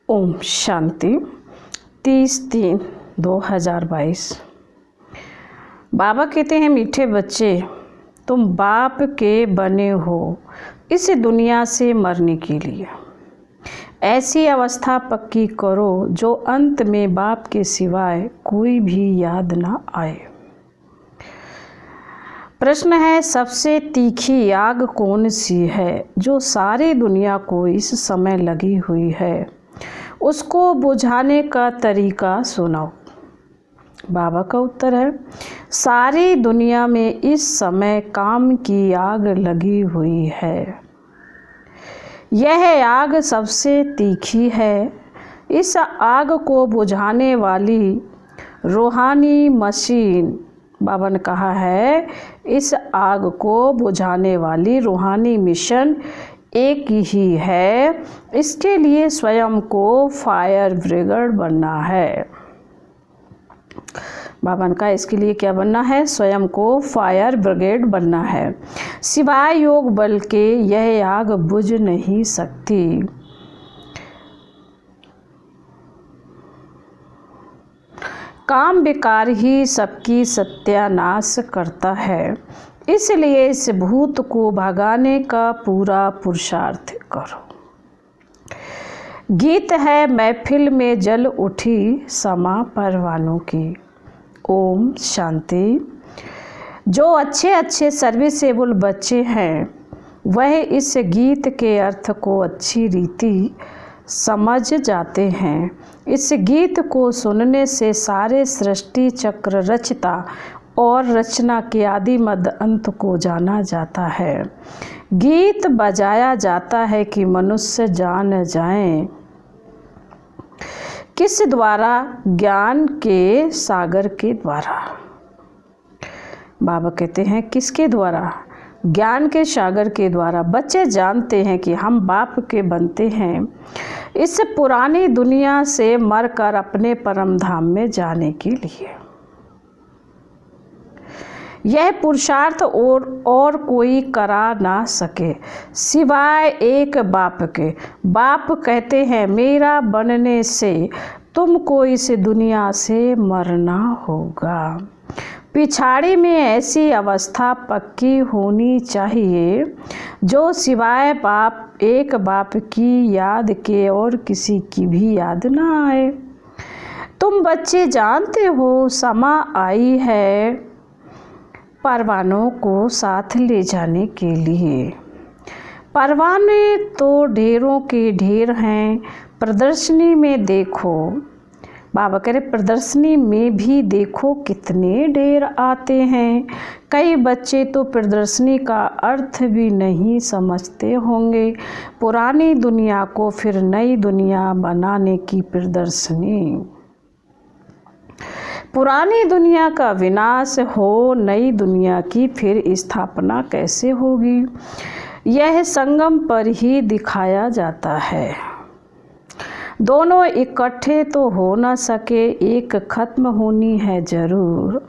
ओम शांति 30/3/2022। बाबा कहते हैं, मीठे बच्चे, तुम बाप के बने हो इस दुनिया से मरने के लिए। ऐसी अवस्था पक्की करो जो अंत में बाप के सिवाय कोई भी याद ना आए। प्रश्न है, सबसे तीखी आग कौन सी है जो सारी दुनिया को इस समय लगी हुई है? उसको बुझाने का तरीका सुनाओ। बाबा का उत्तर है, सारी दुनिया में इस समय काम की आग लगी हुई है। यह आग सबसे तीखी है। इस आग को बुझाने वाली रूहानी मशीन, बाबा ने कहा है, इस आग को बुझाने वाली रूहानी मिशन एक ही है। इसके लिए स्वयं को फायर ब्रिगेड बनना है। बाबा ने कहा, इसके लिए क्या बनना है? स्वयं को फायर ब्रिगेड बनना है। सिवाय योग बल के यह आग बुझ नहीं सकती। काम विकार ही सबकी सत्यानाश करता है। इसलिए इस भूत को भगाने का पूरा पुरुषार्थ करो। गीत है, महफिल में जल उठी समा परवानों की। ओम शांति। जो अच्छे अच्छे सर्विसेबल बच्चे हैं वह इस गीत के अर्थ को अच्छी रीति समझ जाते हैं। इस गीत को सुनने से सारे सृष्टि चक्र रचता और रचना के आदि मध्य अंत को जाना जाता है। गीत बजाया जाता है कि मनुष्य जान जाएं। किस द्वारा? ज्ञान के सागर के द्वारा। बाबा कहते हैं, किसके द्वारा? ज्ञान के सागर के द्वारा। बच्चे जानते हैं कि हम बाप के बनते हैं इस पुरानी दुनिया से मरकर अपने परम धाम में जाने के लिए। यह पुरुषार्थ और कोई करा ना सके सिवाय एक बाप के। बाप कहते हैं, मेरा बनने से तुमको इस दुनिया से मरना होगा। पिछाड़ी में ऐसी अवस्था पक्की होनी चाहिए जो सिवाय एक बाप की याद के और किसी की भी याद ना आए। तुम बच्चे जानते हो, समा आई है परवानों को साथ ले जाने के लिए। परवाने तो ढेरों के ढेर हैं। प्रदर्शनी में देखो, बाबा कह रहे, प्रदर्शनी में भी देखो कितने ढेर आते हैं। कई बच्चे तो प्रदर्शनी का अर्थ भी नहीं समझते होंगे। पुरानी दुनिया को फिर नई दुनिया बनाने की प्रदर्शनी। पुरानी दुनिया का विनाश हो, नई दुनिया की फिर स्थापना कैसे होगी? यह संगम पर ही दिखाया जाता है। दोनों इकट्ठे तो हो न सके, एक खत्म होनी है जरूर।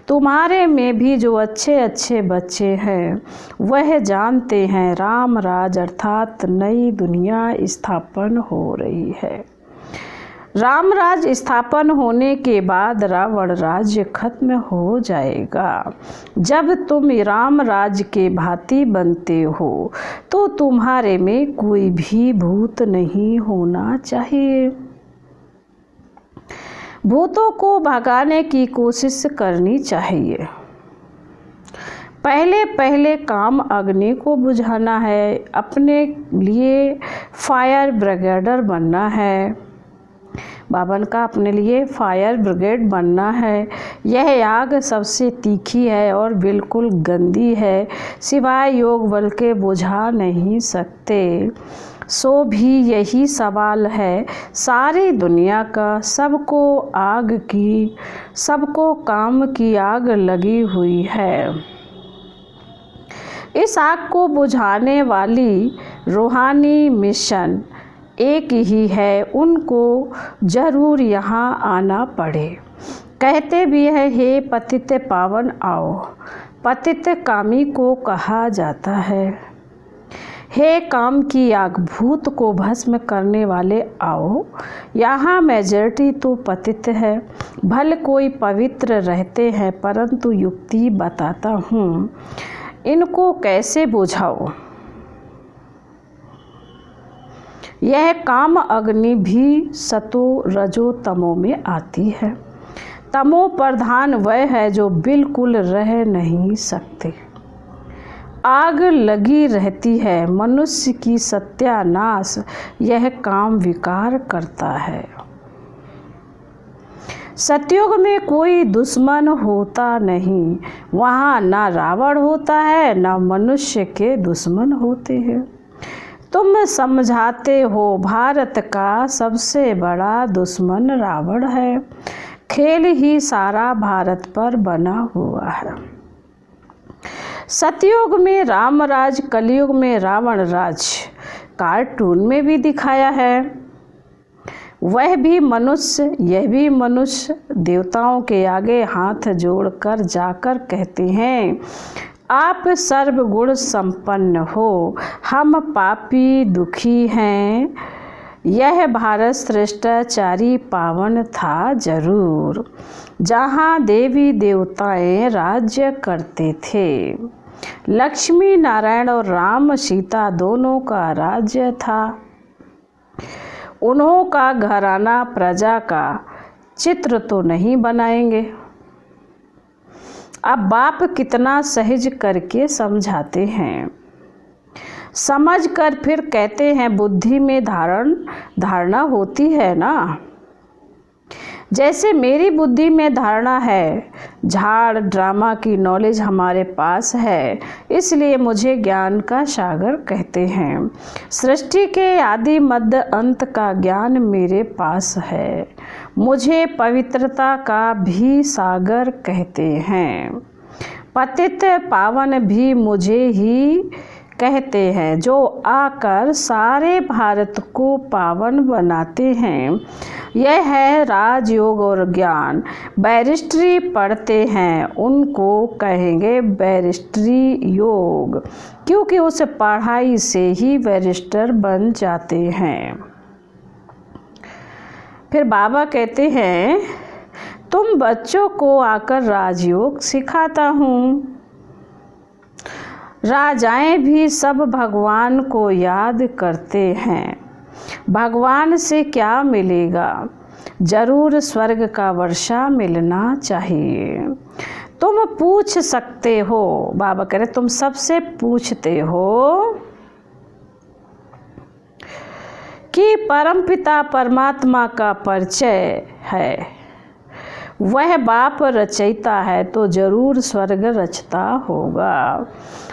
तुम्हारे में भी जो अच्छे अच्छे बच्चे हैं वह जानते हैं, राम राज अर्थात नई दुनिया स्थापन हो रही है। राम राज स्थापन होने के बाद रावण राज्य खत्म हो जाएगा। जब तुम राम राज के भांति बनते हो तो तुम्हारे में कोई भी भूत नहीं होना चाहिए। भूतों को भगाने की कोशिश करनी चाहिए। पहले काम अग्नि को बुझाना है। अपने लिए फायर ब्रिगेडर बनना है। बाबा का अपने लिए फायर ब्रिगेड बनना है। यह आग सबसे तीखी है और बिल्कुल गंदी है। सिवाय योग बल के बुझा नहीं सकते। सो भी यही सवाल है सारी दुनिया का। सबको काम की आग लगी हुई है। इस आग को बुझाने वाली रूहानी मिशन एक ही है। उनको जरूर यहाँ आना पड़े। कहते भी है, हे पतित पावन आओ। पतित कामी को कहा जाता है। हे काम की आग, भूत को भस्म करने वाले आओ। यहाँ मेजॉरिटी तो पतित है, भले कोई पवित्र रहते हैं, परंतु युक्ति बताता हूँ, इनको कैसे बुझाओ। यह काम अग्नि भी सतो रजो तमो में आती है। तमो प्रधान वह है जो बिल्कुल रह नहीं सकते। आग लगी रहती है, मनुष्य की सत्यानाश यह काम विकार करता है। सतयुग में कोई दुश्मन होता नहीं, वहाँ ना रावण होता है, ना मनुष्य के दुश्मन होते हैं। तुम समझाते हो भारत का सबसे बड़ा दुश्मन रावण है। खेल ही सारा भारत पर बना हुआ है। सतयुग में रामराज, कलयुग में रावण राज कार्टून में भी दिखाया है। वह भी मनुष्य, यह भी मनुष्य देवताओं के आगे हाथ जोड़कर जाकर कहते हैं, आप सर्वगुण संपन्न हो, हम पापी दुखी हैं। यह भारत श्रेष्ठाचारी पावन था जरूर, जहाँ देवी देवताएं राज्य करते थे। लक्ष्मी नारायण और राम सीता दोनों का राज्य था। उन्हों का घराना प्रजा का चित्र तो नहीं बनाएंगे। अब बाप कितना सहज करके समझाते हैं, समझ कर फिर कहते हैं बुद्धि में धारणा होती है ना। जैसे मेरी बुद्धि में धारणा है, झाड़ ड्रामा की नॉलेज हमारे पास है, इसलिए मुझे ज्ञान का सागर कहते हैं। सृष्टि के आदि मध्य अंत का ज्ञान मेरे पास है। मुझे पवित्रता का भी सागर कहते हैं। पतित पावन भी मुझे ही कहते हैं, जो आकर सारे भारत को पावन बनाते हैं। यह है राजयोग और ज्ञान। बैरिस्ट्री पढ़ते हैं उनको कहेंगे बैरिस्ट्री योग, क्योंकि उस पढ़ाई से ही बैरिस्टर बन जाते हैं। फिर बाबा कहते हैं, तुम बच्चों को आकर राजयोग सिखाता हूँ। राजाएं भी सब भगवान को याद करते हैं। भगवान से क्या मिलेगा? जरूर स्वर्ग का वर्षा मिलना चाहिए। तुम पूछ सकते हो, बाबा कह रहे तुम सबसे पूछते हो कि परमपिता परमात्मा का परिचय है। वह बाप रचयिता है तो जरूर स्वर्ग रचता होगा,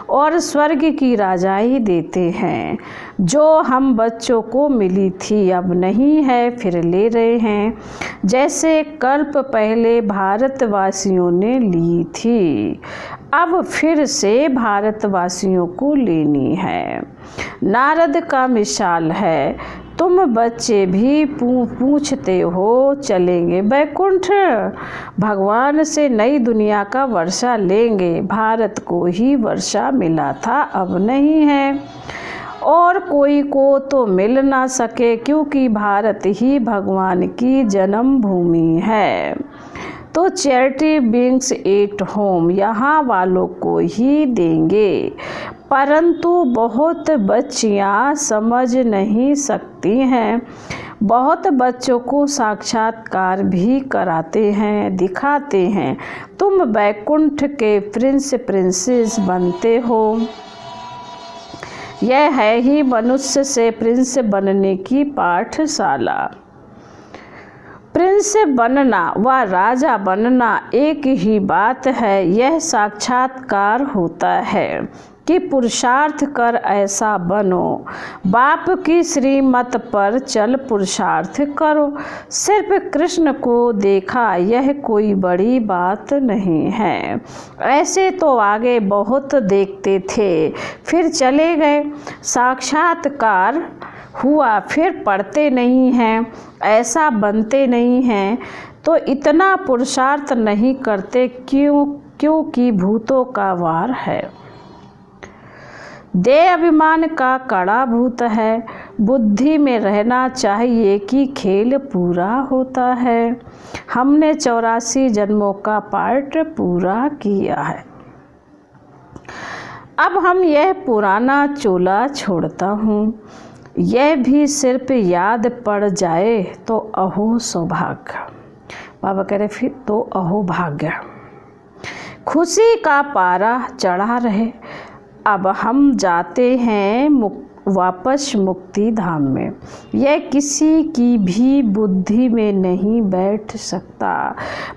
और स्वर्ग की राजाई देते हैं, जो हम बच्चों को मिली थी, अब नहीं है फिर ले रहे हैं। जैसे कल्प पहले भारतवासियों ने ली थी, अब फिर से भारतवासियों को लेनी है। नारद का मिसाल है, तुम बच्चे भी पूछते हो चलेंगे बैकुंठ, भगवान से नई दुनिया का वर्षा लेंगे। भारत को ही वर्षा मिला था, अब नहीं है, और कोई को तो मिल ना सके, क्योंकि भारत ही भगवान की जन्मभूमि है। तो चैरिटी बिंग्स एट होम यहाँ वालों को ही देंगे, परंतु बहुत बच्चियाँ समझ नहीं सकती हैं। बहुत बच्चों को साक्षात्कार भी कराते हैं, दिखाते हैं। तुम बैकुंठ के प्रिंस प्रिंसेस बनते हो। यह है ही मनुष्य से प्रिंस बनने की पाठशाला। प्रिंस बनना व राजा बनना एक ही बात है। यह साक्षात्कार होता है कि पुरुषार्थ कर ऐसा बनो। बाप की श्रीमत पर चल पुरुषार्थ करो। सिर्फ कृष्ण को देखा यह कोई बड़ी बात नहीं है। ऐसे तो आगे बहुत देखते थे, फिर चले गए। साक्षात्कार हुआ फिर पढ़ते नहीं हैं, ऐसा बनते नहीं हैं, तो इतना पुरुषार्थ नहीं करते। क्योंकि भूतों का वार है। देह अभिमान का कड़ा भूत है, बुद्धि में रहना चाहिए कि खेल पूरा होता है। हमने 84 जन्मों का पाठ पूरा किया है, अब हम यह पुराना चोला छोड़ता हूँ। यह भी सिर्फ याद पड़ जाए तो अहो सौभाग्य। बाबा कह रहे फिर तो अहो भाग्य। खुशी का पारा चढ़ा रहे। अब हम जाते हैं वापस मुक्ति धाम में। यह किसी की भी बुद्धि में नहीं बैठ सकता।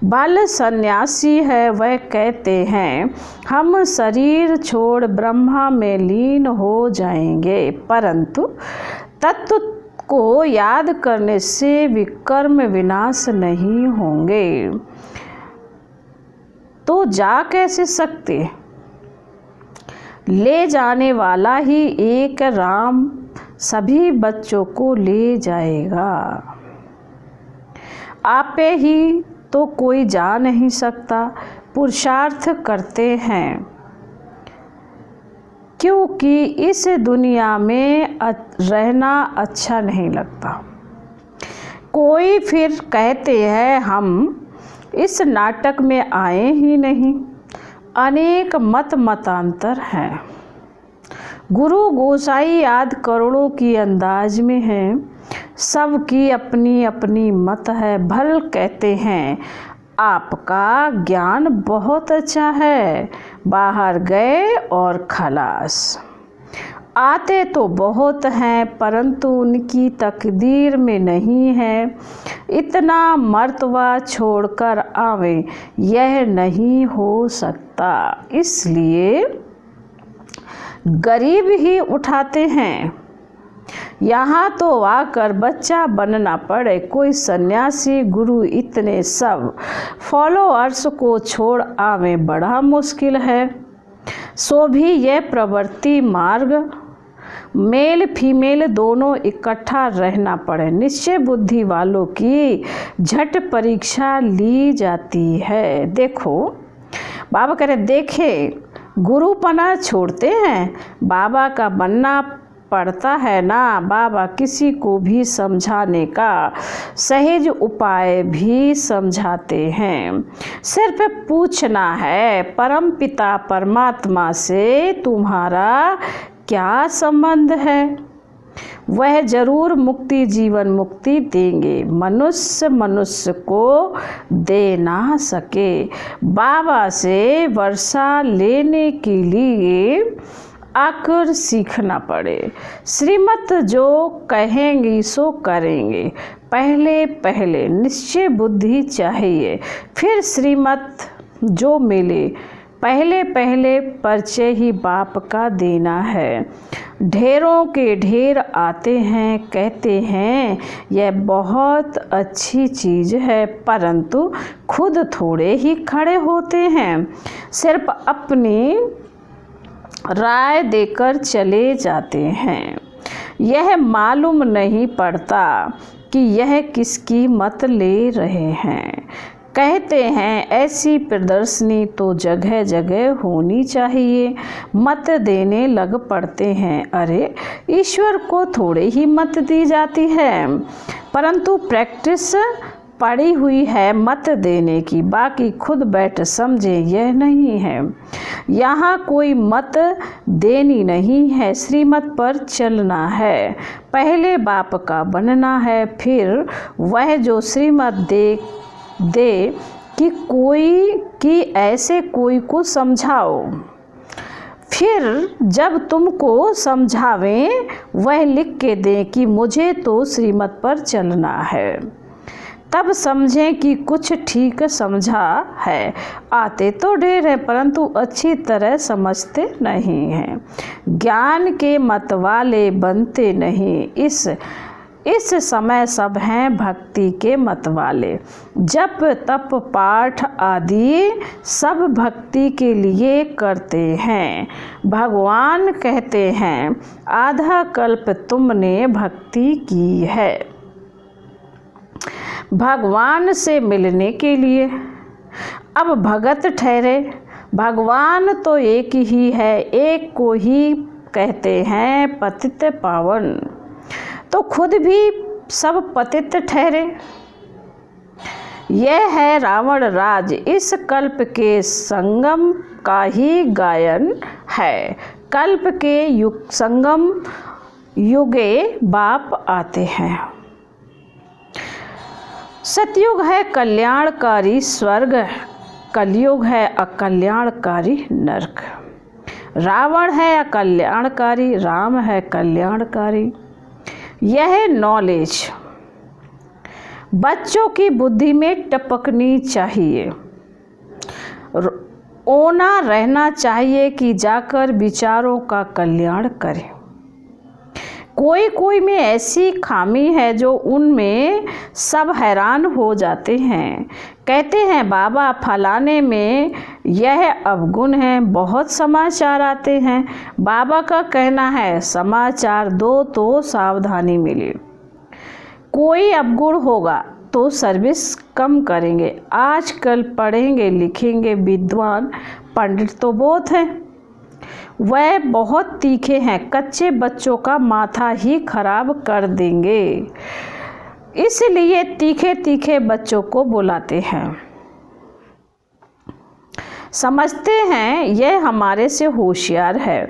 बाल सन्यासी है, वह कहते हैं हम शरीर छोड़ ब्रह्मा में लीन हो जाएंगे, परंतु तत्व को याद करने से विकर्म विनाश नहीं होंगे। तो जा कैसे सकते? ले जाने वाला ही एक राम सभी बच्चों को ले जाएगा। आपे ही तो कोई जा नहीं सकता। पुरुषार्थ करते हैं क्योंकि इस दुनिया में रहना अच्छा नहीं लगता। कोई फिर कहते हैं हम इस नाटक में आए ही नहीं। अनेक मतांतर हैं। गुरु गोसाई आदि करोड़ों की अंदाज में हैं। सबकी अपनी अपनी मत है। भल कहते हैं आपका ज्ञान बहुत अच्छा है, बाहर गए और खलास। आते तो बहुत हैं परंतु उनकी तकदीर में नहीं है। इतना मर्तबा छोड़कर आवे, यह नहीं हो सकता। इसलिए गरीब ही उठाते हैं। यहाँ तो आकर बच्चा बनना पड़े। कोई सन्यासी गुरु इतने सब फॉलोअर्स को छोड़ आवे, बड़ा मुश्किल है। सो भी यह प्रवृत्ति मार्ग मेल फीमेल दोनों इकट्ठा रहना पड़े। निश्चय बुद्धि वालों की झट परीक्षा ली जाती है। देखो बाबा कह रहे देखे गुरुपना छोड़ते हैं, बाबा का बनना पड़ता है ना। बाबा किसी को भी समझाने का सहज उपाय भी समझाते हैं। सिर्फ पूछना है परम पिता परमात्मा से तुम्हारा क्या संबंध है। वह जरूर मुक्ति जीवन मुक्ति देंगे। मनुष्य को दे ना सके। बाबा से वर्षा लेने के लिए आकर सीखना पड़े। श्रीमत जो कहेंगी सो करेंगे। पहले निश्चय बुद्धि चाहिए, फिर श्रीमत जो मिले। पहले परिचय ही बाप का देना है। ढेरों के ढेर आते हैं, कहते हैं यह बहुत अच्छी चीज़ है, परंतु खुद थोड़े ही खड़े होते हैं। सिर्फ अपनी राय देकर चले जाते हैं। यह मालूम नहीं पड़ता कि यह किसकी मत ले रहे हैं। कहते हैं ऐसी प्रदर्शनी तो जगह जगह होनी चाहिए। मत देने लग पड़ते हैं। अरे ईश्वर को थोड़े ही मत दी जाती है, परंतु प्रैक्टिस पड़ी हुई है मत देने की। बाकी खुद बैठ समझे यह नहीं है। यहाँ कोई मत देनी नहीं है, श्रीमत पर चलना है। पहले बाप का बनना है, फिर वह जो श्रीमत दे कि ऐसे कोई को समझाओ। फिर जब तुमको समझावें वह लिख के दें कि मुझे तो श्रीमत पर चलना है। तब समझें कि कुछ ठीक समझा है। आते तो ढेर है परंतु अच्छी तरह समझते नहीं हैं। ज्ञान के मत वाले बनते नहीं। इस समय सब हैं भक्ति के मत वाले। जप तप पाठ आदि सब भक्ति के लिए करते हैं। भगवान कहते हैं आधा कल्प तुमने भक्ति की है, भगवान से मिलने के लिए। अब भगत ठहरे। भगवान तो एक ही है, एक को ही कहते हैं पतित पावन, तो खुद भी सब पतित ठहरे। यह है रावण राज, इस कल्प के संगम का ही गायन है। कल्प के संगम युगे बाप आते हैं। सतयुग है कल्याणकारी स्वर्ग, कलयुग है अकल्याणकारी नरक। रावण है अकल्याणकारी, राम है कल्याणकारी। यह नॉलेज बच्चों की बुद्धि में टपकनी चाहिए, ओना रहना चाहिए कि जाकर विचारों का कल्याण करे। कोई कोई में ऐसी खामी है जो उनमें सब हैरान हो जाते हैं। कहते हैं बाबा फलाने में यह अवगुण है, बहुत समाचार आते हैं। बाबा का कहना है समाचार दो तो सावधानी मिले। कोई अवगुण होगा तो सर्विस कम करेंगे। आजकल पढ़ेंगे लिखेंगे विद्वान पंडित तो बहुत हैं, वह बहुत तीखे हैं, कच्चे बच्चों का माथा ही खराब कर देंगे, इसलिए तीखे तीखे बच्चों को बुलाते हैं। समझते हैं यह हमारे से होशियार है।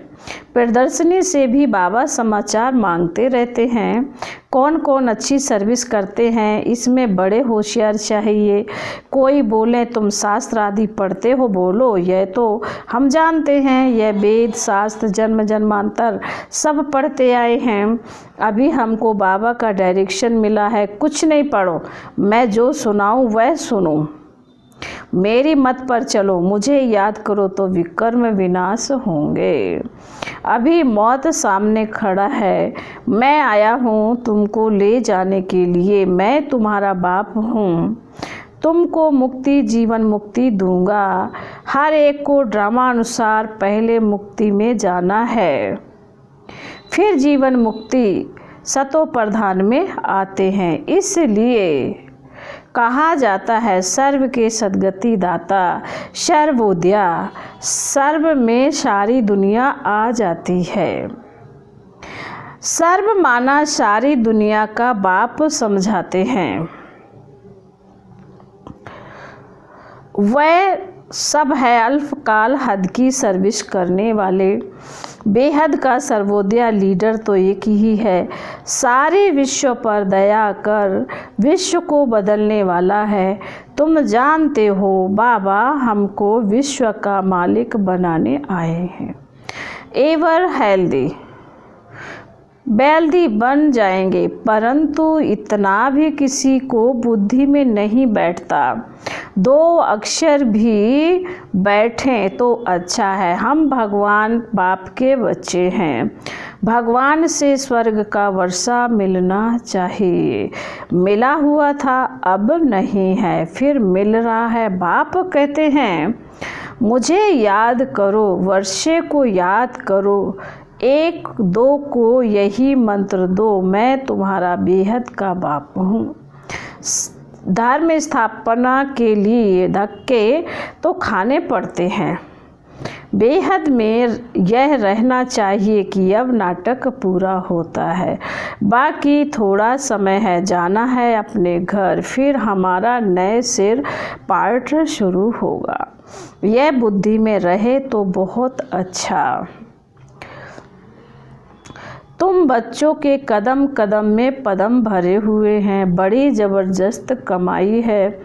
प्रदर्शनी से भी बाबा समाचार मांगते रहते हैं, कौन कौन अच्छी सर्विस करते हैं, इसमें बड़े होशियार चाहिए। कोई बोले तुम शास्त्र आदि पढ़ते हो, बोलो यह तो हम जानते हैं, यह वेद शास्त्र जन्म जन्मांतर सब पढ़ते आए हैं। अभी हमको बाबा का डायरेक्शन मिला है, कुछ नहीं पढ़ो, मैं जो सुनाऊं वह सुनो, मेरी मत पर चलो, मुझे याद करो तो विकर्म विनाश होंगे। अभी मौत सामने खड़ा है, मैं आया हूँ तुमको ले जाने के लिए, मैं तुम्हारा बाप हूँ, तुमको मुक्ति जीवन मुक्ति दूंगा। हर एक को ड्रामा अनुसार पहले मुक्ति में जाना है, फिर जीवन मुक्ति सतो प्रधान में आते हैं। इसलिए कहा जाता है सर्व के सद्गति दाता सर्वोदया, सर्व में सारी दुनिया आ जाती है। सर्व माना सारी दुनिया का बाप समझाते हैं। वह सब है अल्पकाल हद की सर्विस करने वाले, बेहद का सर्वोदया लीडर तो एक ही है, सारे विश्व पर दया कर विश्व को बदलने वाला है। तुम जानते हो बाबा हमको विश्व का मालिक बनाने आए हैं। एवर वेल्दी बन जाएंगे, परंतु इतना भी किसी को बुद्धि में नहीं बैठता। दो अक्षर भी बैठें तो अच्छा है। हम भगवान बाप के बच्चे हैं, भगवान से स्वर्ग का वर्षा मिलना चाहिए। मिला हुआ था, अब नहीं है, फिर मिल रहा है। बाप कहते हैं मुझे याद करो, वर्षे को याद करो, एक दो को यही मंत्र दो, मैं तुम्हारा बेहद का बाप हूँ। धर्म स्थापना के लिए धक्के तो खाने पड़ते हैं। बेहद में यह रहना चाहिए कि अब नाटक पूरा होता है, बाकी थोड़ा समय है, जाना है अपने घर, फिर हमारा नए सिर पार्ट शुरू होगा। यह बुद्धि में रहे तो बहुत अच्छा। तुम बच्चों के कदम कदम में पदम भरे हुए हैं, बड़ी ज़बरदस्त कमाई है।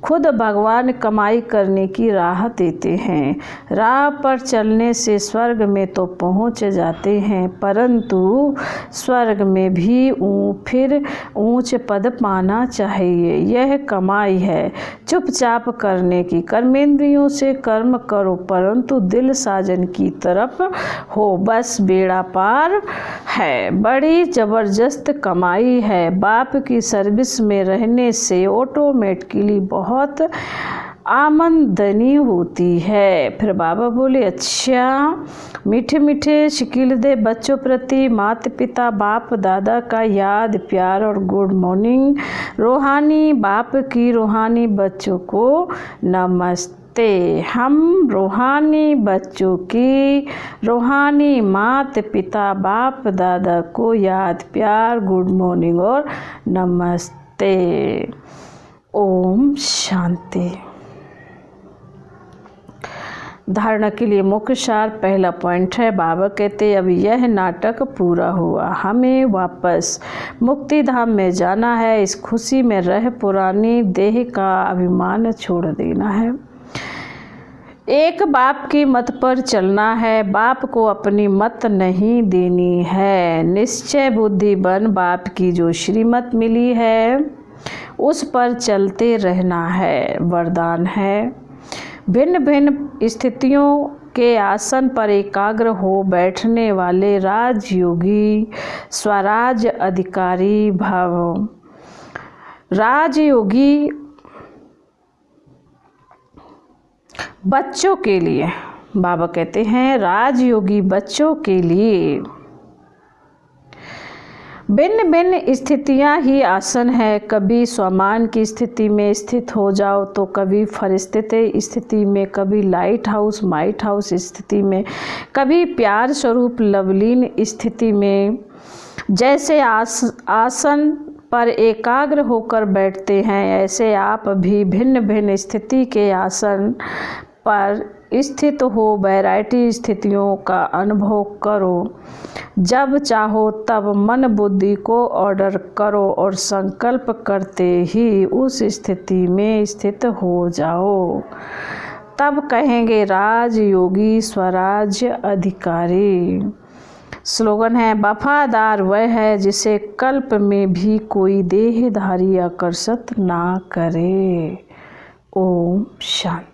खुद भगवान कमाई करने की राह देते हैं। राह पर चलने से स्वर्ग में तो पहुंच जाते हैं, परंतु स्वर्ग में भी फिर ऊंच पद पाना चाहिए। यह कमाई है चुपचाप करने की। कर्मेंद्रियों से कर्म करो, परंतु दिल साजन की तरफ हो, बस बेड़ा पार है। बड़ी ज़बरदस्त कमाई है। बाप की सर्विस में रहने से ऑटोमेटिकली बहुत आमदनी होती है। फिर बाबा बोले अच्छा, मीठे मीठे शिकिल दे बच्चों प्रति माता पिता बाप दादा का याद प्यार और गुड मॉर्निंग। रूहानी बाप की रूहानी बच्चों को नमस्ते। हम रूहानी बच्चों की रूहानी माता पिता बाप दादा को याद प्यार गुड मॉर्निंग और नमस्ते। ओम शांति। धारणा के लिए मुख्य सार पहला पॉइंट है, बाबा कहते अब यह नाटक पूरा हुआ, हमें वापस मुक्ति धाम में जाना है। इस खुशी में रह पुरानी देह का अभिमान छोड़ देना है। एक बाप की मत पर चलना है, बाप को अपनी मत नहीं देनी है। निश्चय बुद्धि बन बाप की जो श्रीमत मिली है उस पर चलते रहना है, वरदान है। भिन्न भिन्न स्थितियों के आसन पर एकाग्र हो बैठने वाले राजयोगी स्वराज अधिकारी भव। राजयोगी बच्चों के लिए, बाबा कहते हैं राजयोगी बच्चों के लिए भिन्न भिन्न स्थितियां ही आसन है। कभी स्वमान की स्थिति में स्थित हो जाओ तो कभी फरिश्ते स्थिति में, कभी लाइट हाउस माइट हाउस स्थिति में, कभी प्यार स्वरूप लवलीन स्थिति में। जैसे आसन पर एकाग्र होकर बैठते हैं ऐसे आप भी भिन्न भिन्न स्थिति के आसन पर स्थित हो वैरायटी स्थितियों का अनुभव करो। जब चाहो तब मन बुद्धि को ऑर्डर करो और संकल्प करते ही उस स्थिति में स्थित हो जाओ। तब कहेंगे राजयोगी स्वराज अधिकारी। स्लोगन है, वफादार वह है जिसे कल्प में भी कोई देहधारी आकर्षित ना करे। ओम शांति।